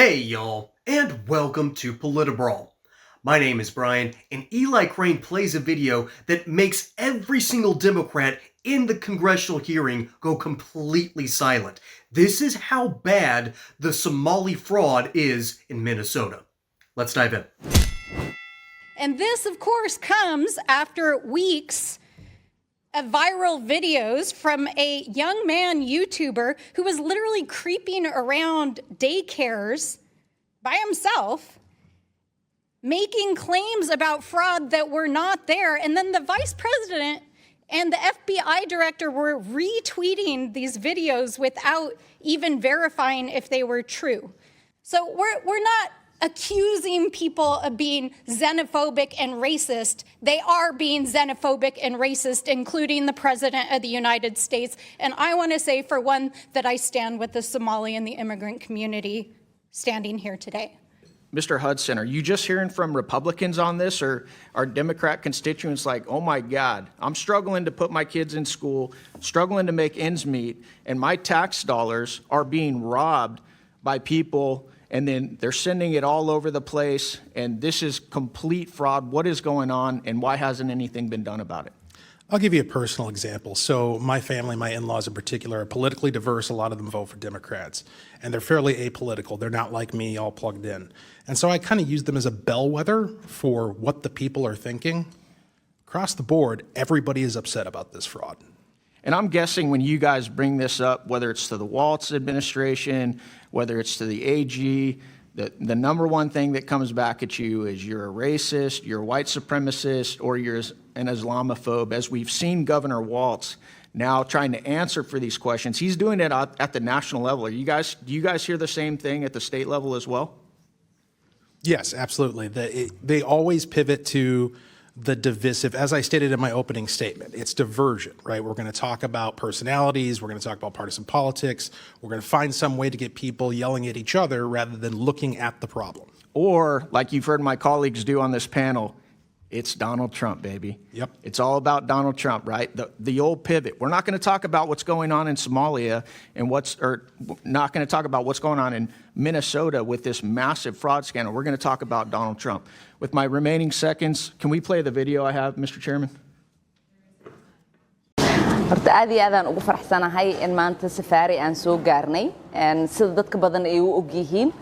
Hey y'all, and welcome to Politibrawl. My name is Brian, and Eli Crane plays a video that makes every single Democrat in the congressional hearing go completely silent. This is how bad the Somali fraud is in Minnesota. Let's dive in. And this, of course, comes after weeks of viral videos from a young man YouTuber who was literally creeping around daycares by himself, making claims about fraud that were not there. And then the vice president and the FBI director were retweeting these videos without even verifying if they were true. So we're not accusing people of being xenophobic and racist. They are being xenophobic and racist, including the President of the United States. And I want to say, for one, that I stand with the Somali and the immigrant community standing here today. Mr. Hudson, are you just hearing from Republicans on this, or are Democrat constituents like, oh my God, I'm struggling to put my kids in school, struggling to make ends meet, and my tax dollars are being robbed by people, and then they're sending it all over the place, and this is complete fraud. What is going on, and why hasn't anything been done about it? I'll give you a personal example. So my family, my in-laws in particular, are politically diverse. A lot of them vote for Democrats, and they're fairly apolitical. They're not like me, all plugged in. And so I kind of use them as a bellwether for what the people are thinking. Across the board, everybody is upset about this fraud. And I'm guessing when you guys bring this up, whether it's to the Walz administration, whether it's to the AG, the number one thing that comes back at you is you're a racist, you're a white supremacist, or you're an Islamophobe. As we've seen Governor Walz now trying to answer for these questions, he's doing it at the national level. Do you guys hear the same thing at the state level as well? Yes, absolutely. They always pivot to the divisive. As I stated in my opening statement, it's diversion, right? We're going to talk about personalities. We're going to talk about partisan politics. We're going to find some way to get people yelling at each other rather than looking at the problem. Or, like you've heard my colleagues do on this panel, it's Donald Trump, baby. Yep. It's all about Donald Trump, right? The old pivot. We're not going to talk about what's going on in Somalia and not going to talk about what's going on in Minnesota with this massive fraud scandal. We're going to talk about Donald Trump. With my remaining seconds, can we play the video I have, Mr. Chairman? horta aad iyo aadaan ugu faraxsanahay in maanta safaari aan soo gaarnay sida dadka badan ay u og yihiin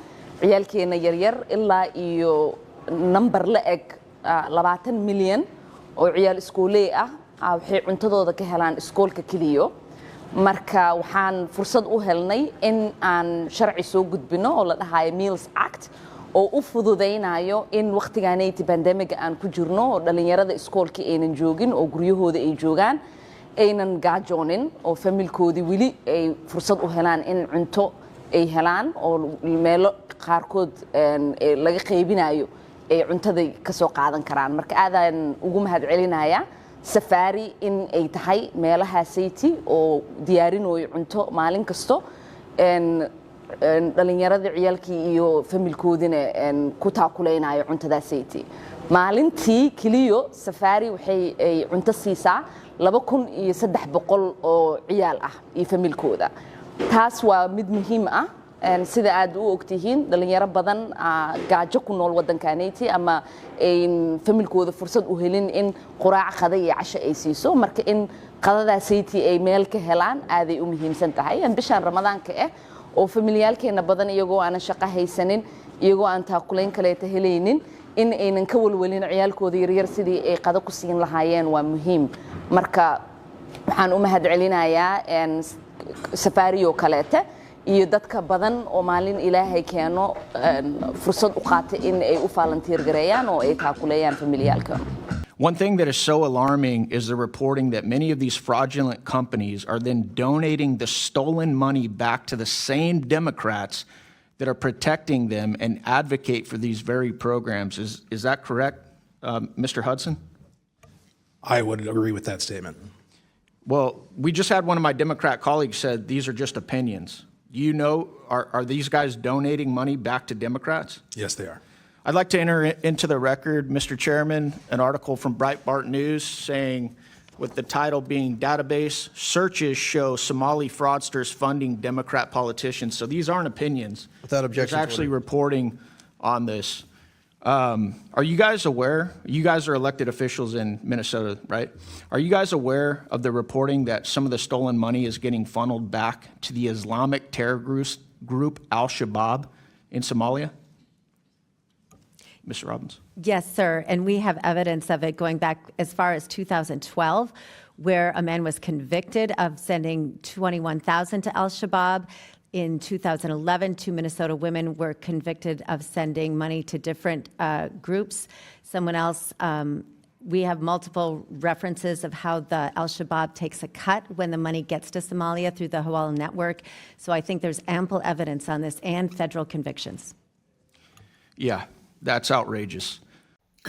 ciyaalkeena yaryar ilaa iyo number la eg 20 milyan oo ciyaal iskooley ah waxay cuntadooda ka helaan iskoolka kaliya marka waxaan fursad u helnay in aan sharci soo gudbino oo la dhahayo Meals Act oo u fududeynayo in waqtigaanay pandemic aan ku jirno oo dhalinyarada iskoolka aynan joogin oo guryahooda ay joogaan aynan gaajoonin oo familkoodi wili ay fursad u helaan in cunto ay helaan oo meelo qaarkood laga qaybinayo ay cuntada ka soo qaadan karaan marka aadaan ugu mahad celinaya safari in ay tahay meelaha sayti oo diyaarinayo cunto maalin kasto dhalinyarada ciyaalkii iyo familkoodina ku taakuleynayo cuntada sayti maalintii kaliya safari waxay ay cunto siisaa 2300 oo ciyaal ah iyo familkooda taas waa mid muhiim ah sida aad u ogtihiin dhalinyaro badan gaajo ku nool wadankaanayti ama familkooda fursad u helin in quraac qada iyo casho ay siiso marka in qadadaasaytii ay meel ka helaan aaday u muhiimsan tahay bishaan ramadaanka oo familiyaalkeena badan iyagoo aan shaqo haysanin iyagoo aan taakulayn kale helaynin in aynan ka walwalin ciyaalkooda yaryar sidii ay qada ku siin lahaayeen waa muhiim marka waxaan u mahad celinayaa safaariyo kaleete iyo dadka badan oo maalin ilaahay keeno fursad u qaata in ay u volunteer gareeyaan oo ay taakuleeyaan familiyaalka. One thing that is so alarming is the reporting that many of these fraudulent companies are then donating the stolen money back to the same Democrats that are protecting them and advocate for these very programs. Is that correct, Mr. Hudson? I would agree with that statement. Well, we just had one of my Democrat colleagues said these are just opinions. Do you know, are these guys donating money back to Democrats? Yes, they are. I'd like to enter into the record, Mr. Chairman, an article from Breitbart News saying with the title being Database Searches Show Somali Fraudsters Funding Democrat Politicians. So these aren't opinions. Without objection. There's actually reporting on this. Are you guys aware? You guys are elected officials in Minnesota, right? Are you guys aware of the reporting that some of the stolen money is getting funneled back to the Islamic terror group Al-Shabaab in Somalia? Mr. Robbins. Yes, sir. And we have evidence of it going back as far as 2012, where a man was convicted of sending $21,000 to Al-Shabaab. In 2011, 2 Minnesota women were convicted of sending money to different groups. Someone else, we have multiple references of how the Al-Shabaab takes a cut when the money gets to Somalia through the Hawala network. So I think there's ample evidence on this and federal convictions. Yeah, that's outrageous.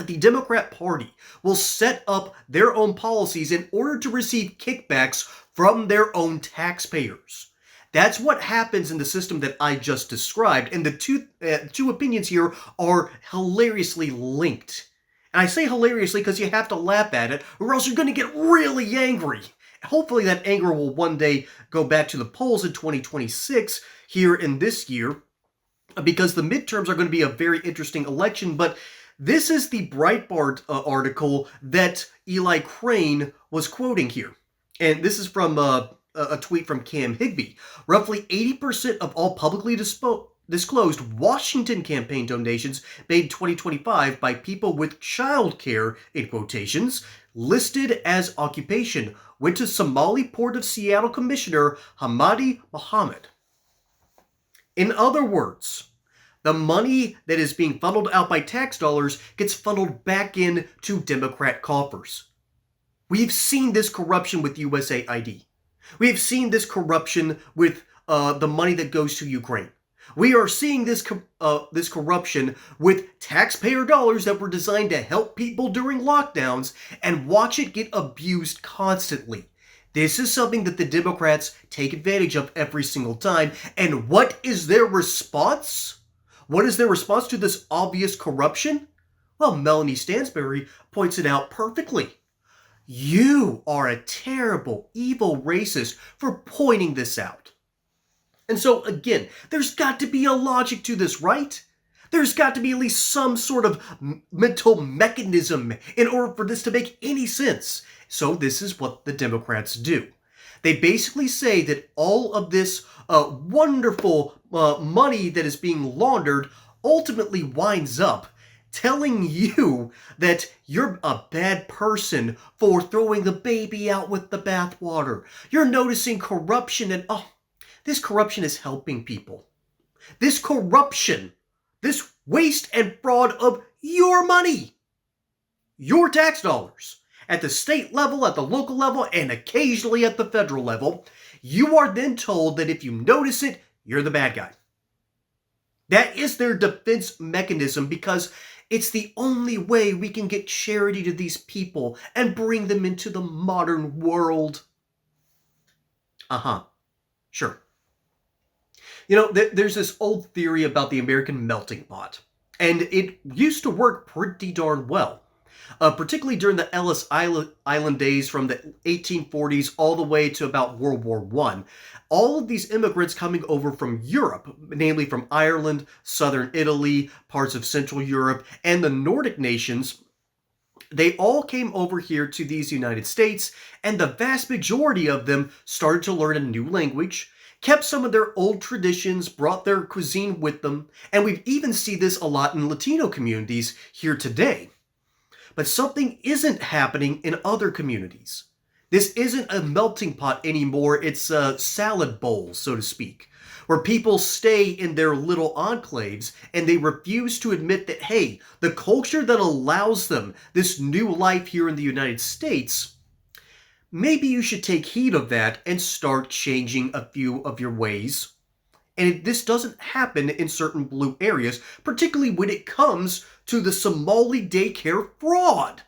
The Democrat Party will set up their own policies in order to receive kickbacks from their own taxpayers. That's what happens in the system that I just described, and the two opinions here are hilariously linked. And I say hilariously because you have to laugh at it, or else you're going to get really angry. Hopefully that anger will one day go back to the polls in 2026 here in this year, because the midterms are going to be a very interesting election. But this is the Breitbart article that Eli Crane was quoting here. And this is from a tweet from Cam Higbee. Roughly 80% of all publicly disclosed Washington campaign donations made in 2025 by people with childcare, in quotations, listed as occupation, went to Somali Port of Seattle Commissioner Hamadi Mohammed. In other words, the money that is being funneled out by tax dollars gets funneled back into Democrat coffers. We've seen this corruption with USAID. We've seen this corruption with the money that goes to Ukraine. We are seeing this corruption with taxpayer dollars that were designed to help people during lockdowns, and watch it get abused constantly. This is something that the Democrats take advantage of every single time. And what is their response? What is their response to this obvious corruption? Well, Melanie Stansbury points it out perfectly. You are a terrible, evil racist for pointing this out. And so, again, there's got to be a logic to this, right? There's got to be at least some sort of mental mechanism in order for this to make any sense. So this is what the Democrats do. They basically say that all of this wonderful money that is being laundered ultimately winds up telling you that you're a bad person for throwing the baby out with the bathwater. You're noticing corruption, and this corruption is helping people. This corruption, this waste and fraud of your money, your tax dollars, at the state level, at the local level, and occasionally at the federal level, you are then told that if you notice it, you're the bad guy. That is their defense mechanism, because it's the only way we can get charity to these people and bring them into the modern world. Sure. You know, there's this old theory about the American melting pot, and it used to work pretty darn well. Particularly during the Ellis Island days from the 1840s all the way to about World War I. All of these immigrants coming over from Europe, namely from Ireland, southern Italy, parts of Central Europe, and the Nordic nations, they all came over here to these United States, and the vast majority of them started to learn a new language, kept some of their old traditions, brought their cuisine with them, and we even see this a lot in Latino communities here today. But something isn't happening in other communities. This isn't a melting pot anymore, it's a salad bowl, so to speak, where people stay in their little enclaves and they refuse to admit that, hey, the culture that allows them this new life here in the United States, maybe you should take heed of that and start changing a few of your ways. And this doesn't happen in certain blue areas, particularly when it comes to the Somali daycare fraud.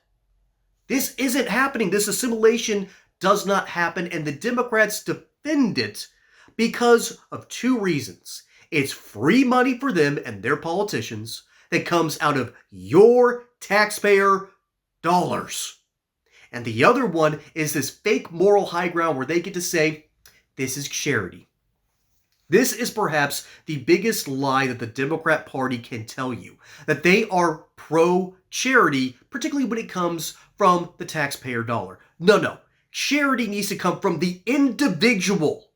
This isn't happening. This assimilation does not happen, and the Democrats defend it because of two reasons. It's free money for them and their politicians that comes out of your taxpayer dollars. And the other one is this fake moral high ground where they get to say, this is charity. This is perhaps the biggest lie that the Democrat Party can tell you, that they are pro-charity, particularly when it comes from the taxpayer dollar. No. Charity needs to come from the individual.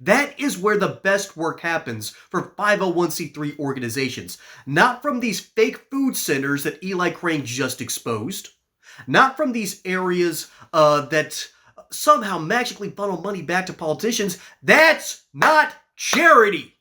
That is where the best work happens for 501c3 organizations, not from these fake food centers that Eli Crane just exposed, not from these areas that somehow magically funnel money back to politicians. That's not charity.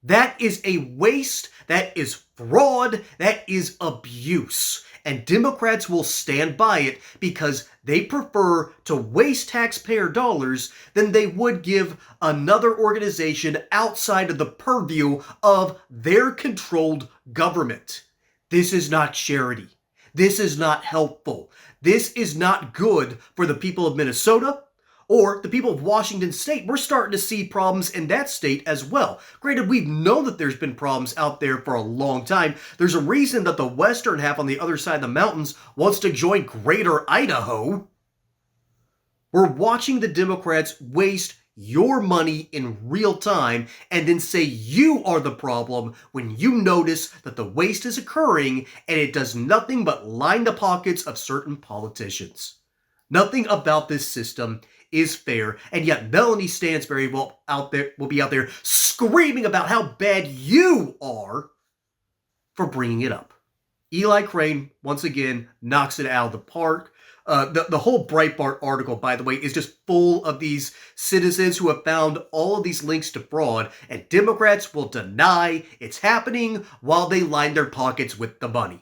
That is a waste. That is fraud. That is abuse. And Democrats will stand by it because they prefer to waste taxpayer dollars than they would give another organization outside of the purview of their controlled government. This is not charity. This is not helpful. This is not good for the people of Minnesota or the people of Washington State. We're starting to see problems in that state as well. Granted, we've known that there's been problems out there for a long time. There's a reason that the western half on the other side of the mountains wants to join Greater Idaho. We're watching the Democrats waste your money in real time and then say you are the problem when you notice that the waste is occurring and it does nothing but line the pockets of certain politicians. Nothing about this system is fair, and yet Melanie Stansbury will be out there screaming about how bad you are for bringing it up. Eli Crane, once again, knocks it out of the park. The whole Breitbart article, by the way, is just full of these citizens who have found all of these links to fraud, and Democrats will deny it's happening while they line their pockets with the money.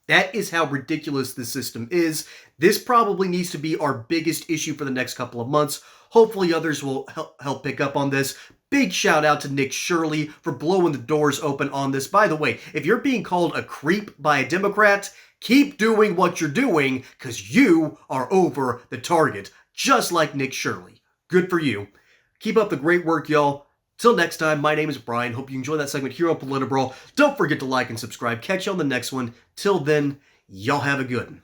That is how ridiculous this system is. This probably needs to be our biggest issue for the next couple of months. Hopefully others will help pick up on this. Big shout out to Nick Shirley for blowing the doors open on this. By the way, if you're being called a creep by a Democrat, keep doing what you're doing because you are over the target, just like Nick Shirley. Good for you. Keep up the great work, y'all. Till next time, my name is Brian. Hope you enjoyed that segment here on Politibrawl. Don't forget to like and subscribe. Catch you on the next one. Till then, y'all have a good one.